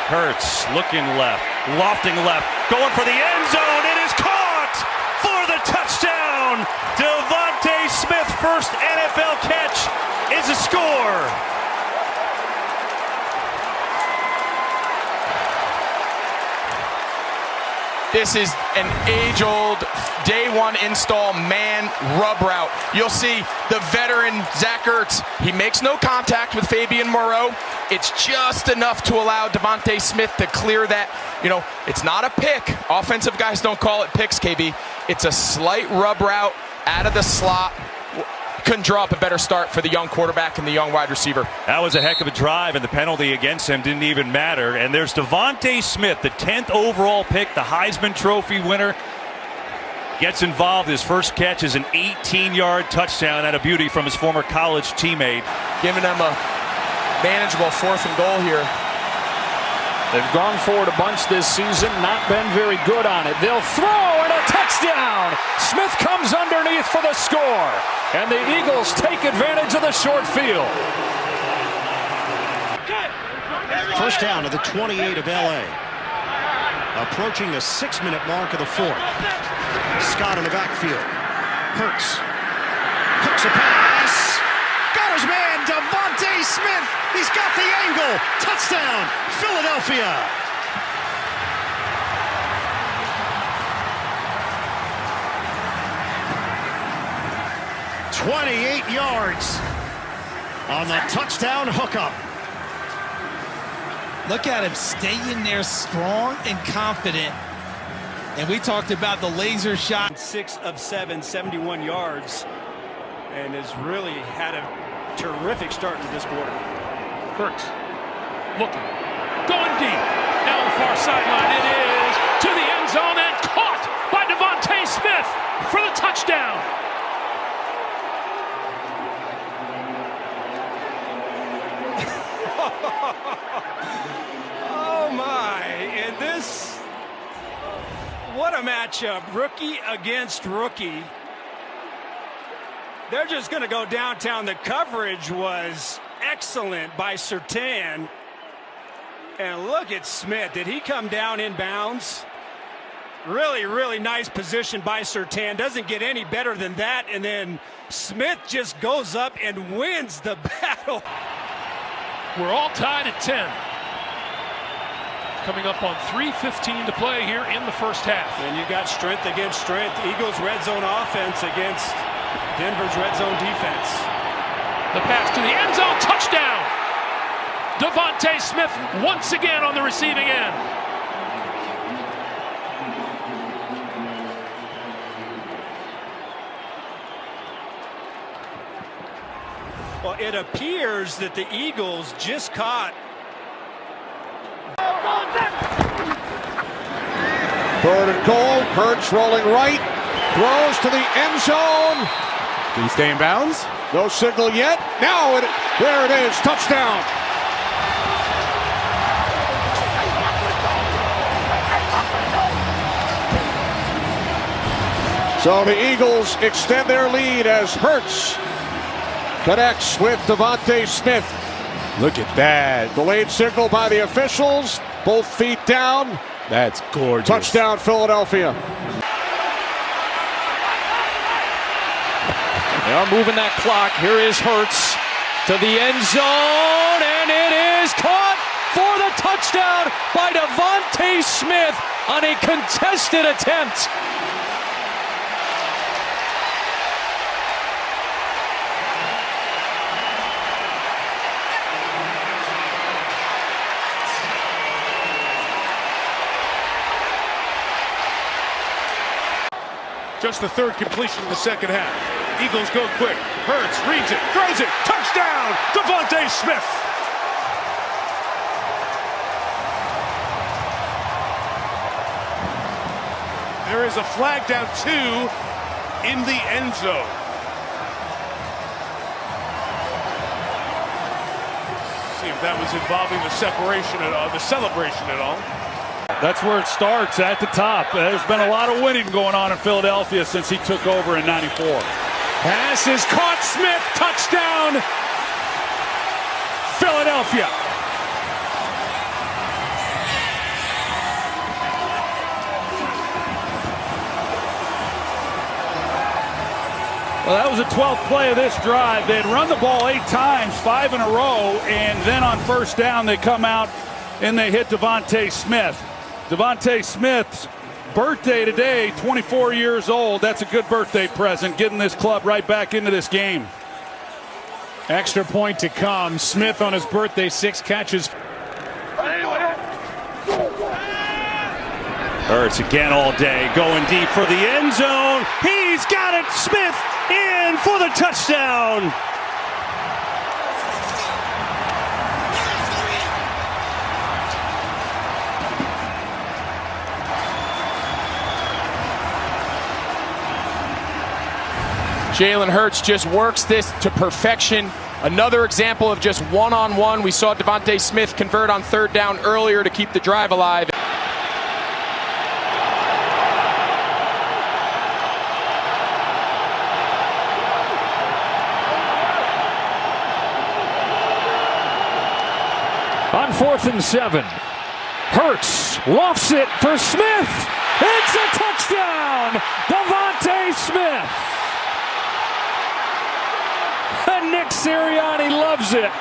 Hurts looking left, lofting left, going for the end zone. It is caught for the touchdown. Devonta Smith, first NFL catch, is a score. This is an age-old, day-one install man rub route. You'll see the veteran Zach Ertz. He makes no contact with Fabian Moreau. It's just enough to allow Devonta Smith to clear that. You know, it's not a pick. Offensive guys don't call it picks, KB. It's a slight rub route out of the slot. Couldn't draw up a better start for the young quarterback and the young wide receiver. That was a heck of a drive, and the penalty against him didn't even matter. And there's Devonta Smith, the 10th overall pick, the Heisman Trophy winner. Gets involved. His first catch is an 18-yard touchdown and a beauty from his former college teammate. Giving them a manageable 4th and goal here. They've gone for it a bunch this season, not been very good on it. They'll throw and a touchdown! Smith comes underneath for the score, and the Eagles take advantage of the short field. First down to the 28 of LA. Approaching the 6-minute mark of the 4th. Scott in the backfield. Hurts. Hooks a pass. Got his man, Devonta Smith. He's got the angle. Touchdown, Philadelphia. "28 yards on the touchdown hookup." Look at him staying there strong and confident. And we talked about the laser shot. 6 of 7, 71 yards, and has really had a terrific start to this quarter. Hurts, looking, going deep, down the far sideline. It is to the end zone and caught by Devonta Smith for the touchdown. Oh my, and this, what a matchup, rookie against rookie. They're just going to go downtown. The coverage was excellent by Surtain. And look at Smith. Did he come down in bounds? Really, really nice position by Surtain. Doesn't get any better than that. And then Smith just goes up and wins the battle. We're all tied at 10. Coming up on 3:15 to play here in the first half. And you got strength against strength. Eagles red zone offense against Denver's red zone defense. The pass to the end zone, touchdown! Devonta Smith once again on the receiving end. Well, it appears that the Eagles just caught. 3rd and goal. Hurts rolling right. Throws to the end zone. Did he stay in bounds? No signal yet. Now there it is. Touchdown. So the Eagles extend their lead as Hurts connects with Devonta Smith. Look at that. Delayed signal by the officials. Both feet down. That's gorgeous. Touchdown, Philadelphia. They are moving that clock. Here is Hurts to the end zone, and it is caught for the touchdown by Devonta Smith on a contested attempt. Just the 3rd completion of the second half. Eagles go quick. Hurts reads it, throws it. Touchdown, Devonta Smith. There is a flag down 2 in the end zone. See if that was involving the separation at all, the celebration at all. That's where it starts, at the top. There's been a lot of winning going on in Philadelphia since he took over in '94. Pass is caught. Smith, touchdown, Philadelphia. Well, that was the 12th play of this drive. They had run the ball 8 times, 5 in a row, and then on first down they come out and they hit Devonta Smith. Devonta Smith's birthday today, 24 years old. That's a good birthday present, getting this club right back into this game. Extra point to come. Smith on his birthday, 6 catches. Hurts again all day, going deep for the end zone. He's got it. Smith in for the touchdown. Jalen Hurts just works this to perfection. Another example of just one-on-one. We saw Devonta Smith convert on 3rd down earlier to keep the drive alive. On 4th and 7, Hurts lofts it for Smith. It's a touchdown! Devonta Smith! And Nick Sirianni loves it.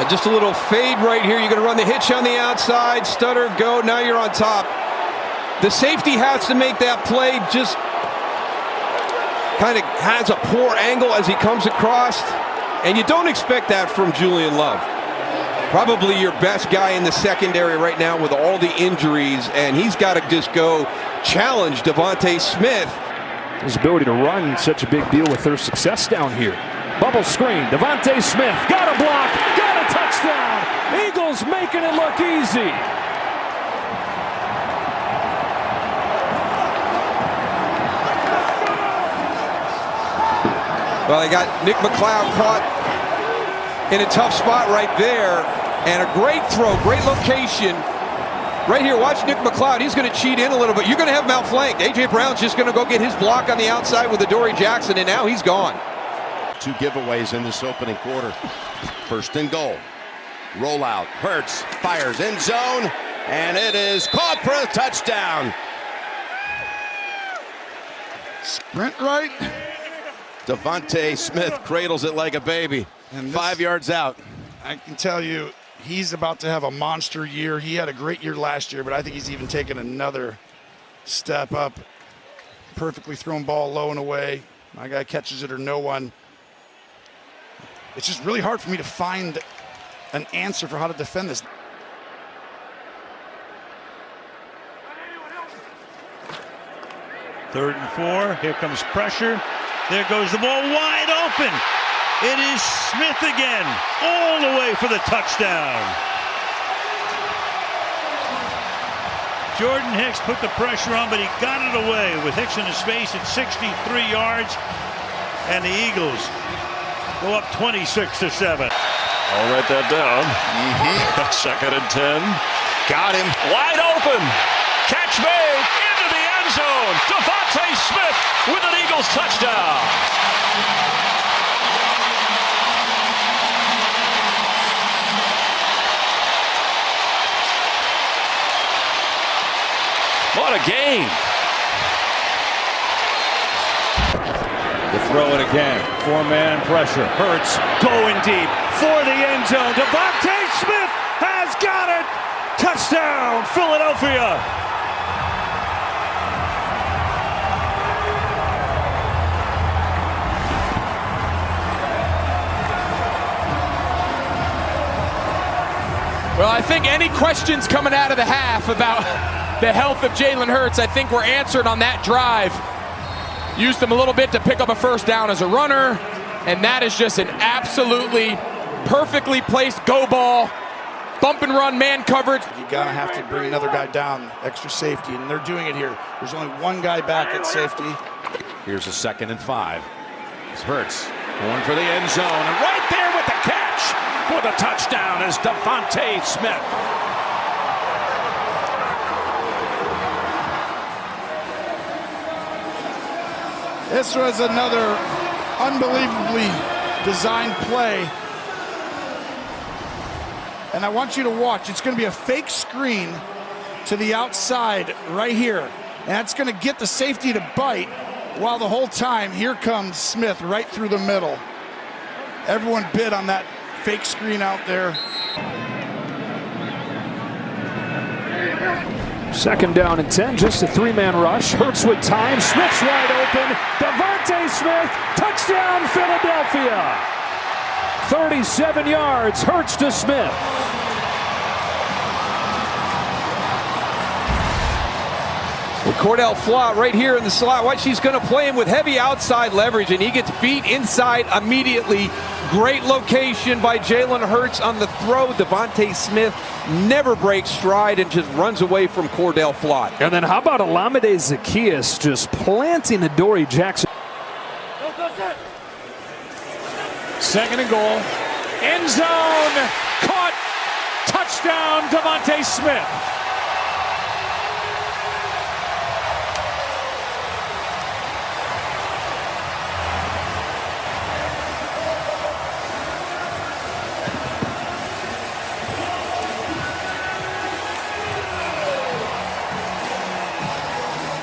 Just a little fade right here. You're going to run the hitch on the outside, stutter, go. Now you're on top. The safety has to make that play. Just kind of has a poor angle as he comes across. And you don't expect that from Julian Love. Probably your best guy in the secondary right now with all the injuries. And he's got to just go challenge Devonta Smith. His ability to run such a big deal with their success down here. Bubble screen. Devonta Smith got a block. Got a touchdown. Eagles making it look easy. Well, they got Nick McLeod caught in a tough spot right there. And a great throw, great location. Right here, watch Nick McLeod. He's going to cheat in a little bit. You're going to have him outflanked. A.J. Brown's just going to go get his block on the outside with Adoree Jackson, and now he's gone. 2 giveaways in this opening quarter. 1st and goal. Rollout. Hurts fires end zone, and it is caught for a touchdown. Sprint right. Devonta Smith cradles it like a baby. And 5 yards out. I can tell you, he's about to have a monster year. He had a great year last year, but I think he's even taken another step up. Perfectly thrown ball low and away. My guy catches it or no one. It's just really hard for me to find an answer for how to defend this. Third and 4. Here comes pressure. There goes the ball wide open. It is Smith again, all the way for the touchdown. Jordan Hicks put the pressure on, but he got it away with Hicks in his face at 63 yards. And the Eagles go up 26-7. I'll write that down. 2nd and 10. Got him. Wide open. Catch made into the end zone. Devonta Smith with an Eagles touchdown. What a game. To throw it again. 4-man pressure. Hurts going deep for the end zone. Devonta Smith has got it. Touchdown, Philadelphia. Well, I think any questions coming out of the half about the health of Jalen Hurts, I think were answered on that drive. Used him a little bit to pick up a 1st down as a runner, and that is just an absolutely perfectly placed go ball. Bump and run, man coverage. You gotta have to bring another guy down, extra safety, and they're doing it here. There's only one guy back at safety. Here's a 2nd and 5. It's Hurts going for the end zone, and right there with the catch for the touchdown is Devonta Smith. This was another unbelievably designed play. And I want you to watch. It's going to be a fake screen to the outside right here. And that's going to get the safety to bite, while the whole time, here comes Smith right through the middle. Everyone bid on that fake screen out there. Second down and 10, just a three-man rush. Hurts with time, Smith's wide open. Devonta Smith, touchdown Philadelphia. 37 yards, Hurts to Smith. With Cordell Flott right here in the slot. Watch, he's going to play him with heavy outside leverage, and he gets beat inside immediately. Great location by Jalen Hurts on the throw. Devonta Smith never breaks stride and just runs away from Cordell Flott. And then how about Olamide Zaccheaus just planting Adoree Jackson? Second and goal. End zone. Caught. Touchdown, Devonta Smith.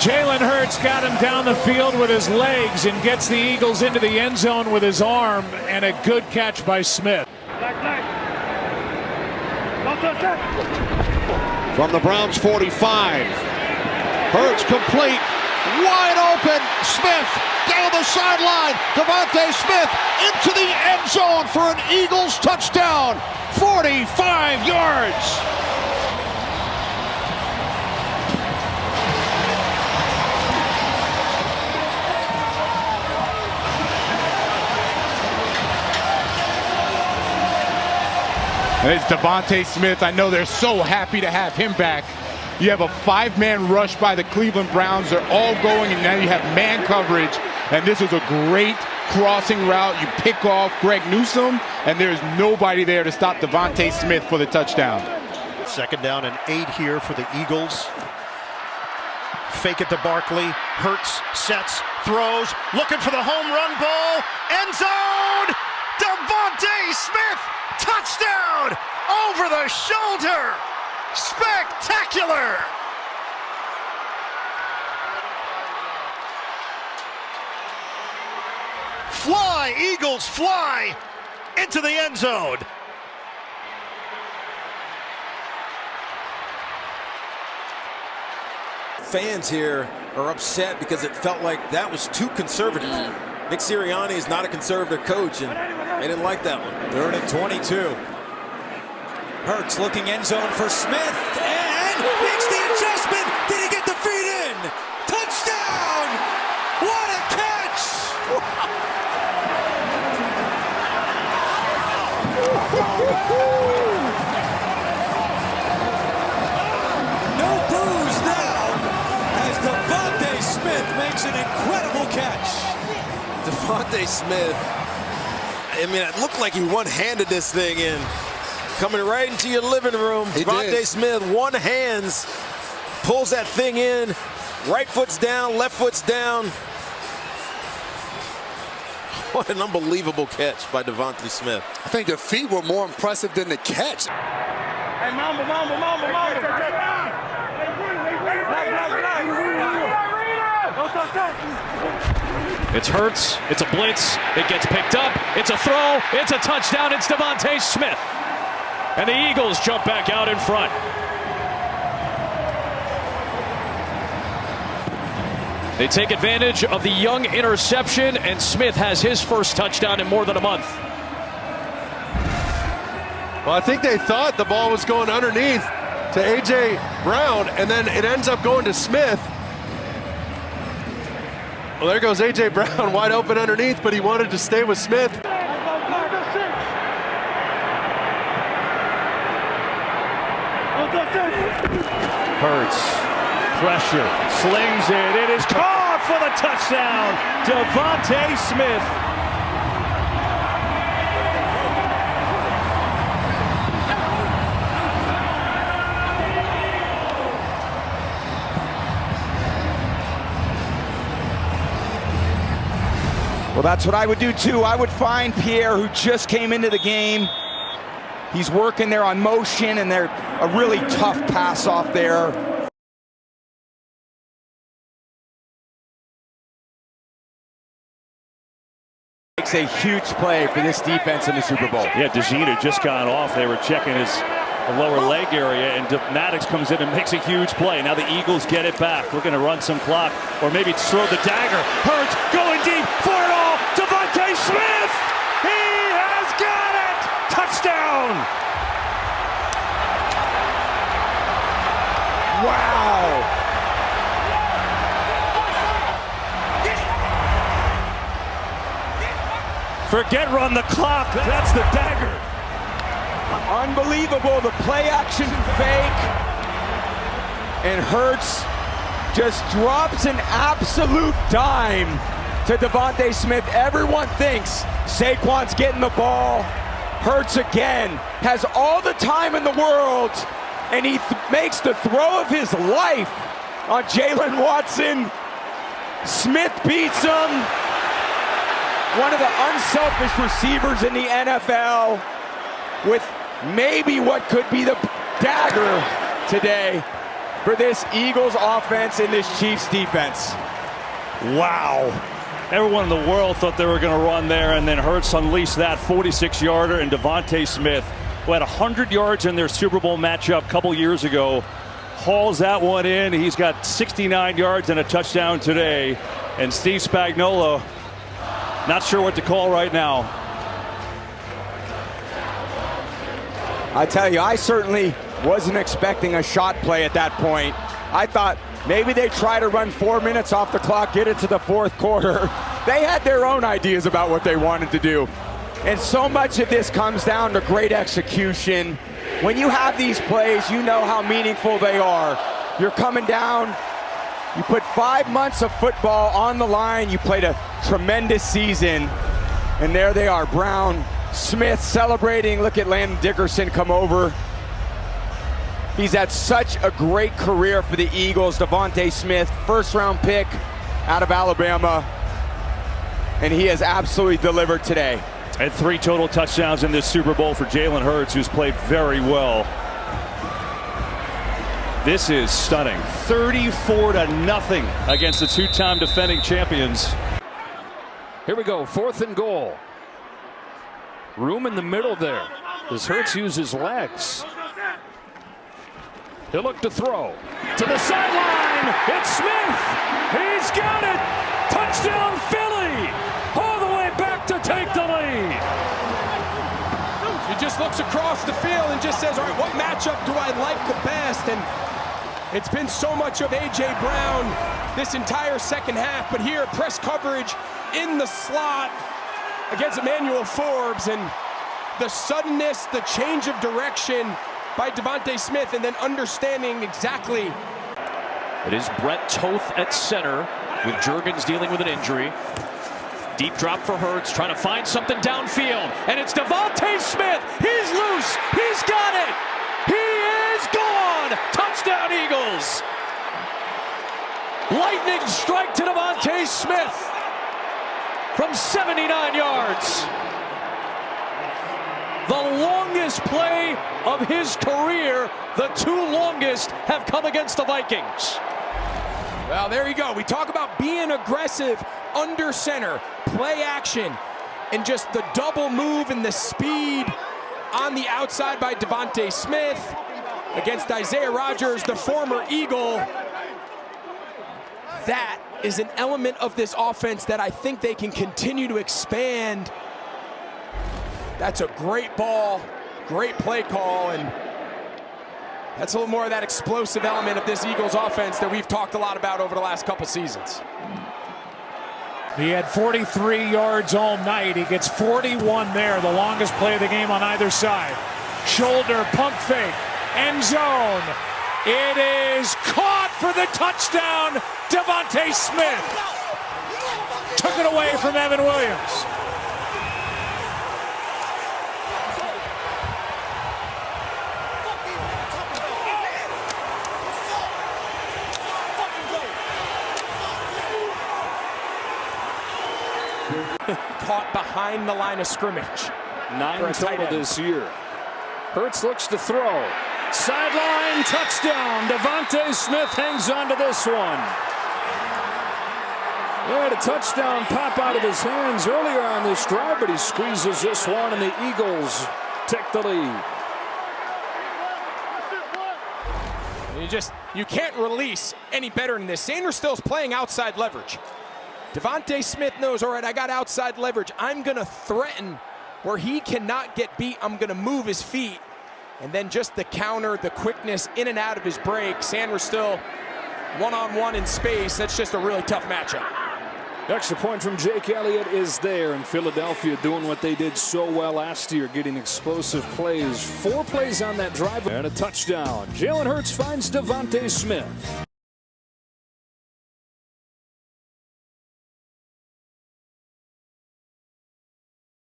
Jalen Hurts got him down the field with his legs and gets the Eagles into the end zone with his arm, and a good catch by Smith. From the Browns 45. Hurts complete. Wide open. Smith down the sideline. Devonta Smith into the end zone for an Eagles touchdown. 45 yards. It's Devonta Smith. I know they're so happy to have him back. You have a five-man rush by the Cleveland Browns. They're all going, and now you have man coverage. And this is a great crossing route. You pick off Greg Newsome, and there's nobody there to stop Devonta Smith for the touchdown. Second down and 8 here for the Eagles. Fake it to Barkley. Hurts, sets, throws, looking for the home run ball. End zone! Devonta Smith! Touchdown! Over the shoulder! Spectacular! Fly, Eagles, fly into the end zone. Fans here are upset because it felt like that was too conservative. Nick Sirianni is not a conservative coach, and they didn't like that one. 3rd and 22. Hurts looking end zone for Smith, and makes the adjustment. Did he get the feet in? Touchdown! What a catch! No boos now, as Devonta Smith makes an incredible catch. Devonta Smith, I mean, it looked like he one-handed this thing in. Coming right into your living room. Devonta Smith, one hands, pulls that thing in. Right foot's down, left foot's down. What an unbelievable catch by Devonta Smith. I think the feet were more impressive than the catch. Hey, Mamba. It's Hurts, it's a blitz, it gets picked up, it's a throw, it's a touchdown, it's Devonta Smith. And the Eagles jump back out in front. They take advantage of the Young interception, and Smith has his first touchdown in more than a month. Well, I think they thought the ball was going underneath to A.J. Brown, and then it ends up going to Smith. Well, there goes A.J. Brown wide open underneath, but he wanted to stay with Smith. Hurts, pressure, slings it. It is caught for the touchdown. Devonta Smith. Well, that's what I would do too. I would find Pierre, who just came into the game, He's working there on motion, and they're a really tough pass off there. Makes a huge play for this defense in the Super Bowl. Yeah, DeJean had just gone off. They were checking his lower leg area, and Maddox comes in and makes a huge play. Now the Eagles get it back. Looking to run some clock, or maybe it's throw the dagger. Hurts going deep for it all. Devonta Smith! He has got it! Touchdown! Wow! Forget run the clock. That's the dagger. Unbelievable, the play action fake. And Hurts just drops an absolute dime to Devonta Smith. Everyone thinks Saquon's getting the ball. Hurts again has all the time in the world, and he makes the throw of his life on Jalen Watson. Smith beats him. One of the unselfish receivers in the NFL with maybe what could be the dagger today for this Eagles offense and this Chiefs defense. Wow. Everyone in the world thought they were going to run there, and then Hurts unleashed that 46-yarder, and Devonta Smith, who had 100 yards in their Super Bowl matchup a couple years ago, hauls that one in. He's got 69 yards and a touchdown today, and Steve Spagnuolo, not sure what to call right now. I tell you, I certainly wasn't expecting a shot play at that point. I thought maybe they try to run 4 minutes off the clock, get it to the fourth quarter. They had their own ideas about what they wanted to do. And so much of this comes down to great execution. When you have these plays, you know how meaningful they are. You're coming down, you put 5 months of football on the line, you played a tremendous season, and there they are, Brown, Smith celebrating. Look at Landon Dickerson come over. He's had such a great career for the Eagles. Devonta Smith, first-round pick out of Alabama, and he has absolutely delivered today. And 3 total touchdowns in this Super Bowl for Jalen Hurts, who's played very well. This is stunning. 34-0 against the 2-time defending champions. Here we go, 4th and goal. Room in the middle there as Hurts uses legs. He'll look to throw. To the sideline, it's Smith. He's got it. Touchdown Philly. All the way back to take the lead. He just looks across the field and just says, all right, what matchup do I like the best? And it's been so much of A.J. Brown this entire second half, but here, press coverage in the slot against Emmanuel Forbes, and the suddenness, the change of direction by Devonta Smith, and then understanding exactly. It is Brett Toth at center with Juergens dealing with an injury. Deep drop for Hurts, trying to find something downfield, and it's Devonta Smith. He's loose. He's got it. He is gone. Touchdown Eagles. Lightning strike to Devonta Smith from 79 yards. The longest play of his career. The 2 longest have come against the Vikings. Well, there you go. We talk about being aggressive under center, play action, and just the double move and the speed on the outside by Devonta Smith against Isaiah Rodgers, the former Eagle. That is an element of this offense that I think they can continue to expand. That's a great ball, great play call, and that's a little more of that explosive element of this Eagles offense that we've talked a lot about over the last couple seasons. He had 43 yards all night. He gets 41 there, the longest play of the game on either side. Shoulder pump fake, end zone. It is caught for the touchdown. Devonta Smith took it away from Evan Williams. Caught behind the line of scrimmage. 9 total this year. Hurts looks to throw. Sideline touchdown. Devonta Smith hangs on to this one. He had a touchdown pop out of his hands earlier on this drive, but he squeezes this one, and the Eagles take the lead. You can't release any better than this. Sanders still's playing outside leverage. Devonta Smith knows, all right, I got outside leverage. I'm going to threaten where he cannot get beat. I'm going to move his feet. And then just the counter, the quickness in and out of his break. Sanders still one-on-one in space. That's just a really tough matchup. Extra point from Jake Elliott is there, and Philadelphia doing what they did so well last year, getting explosive plays. 4 plays on that drive and a touchdown. Jalen Hurts finds Devonta Smith.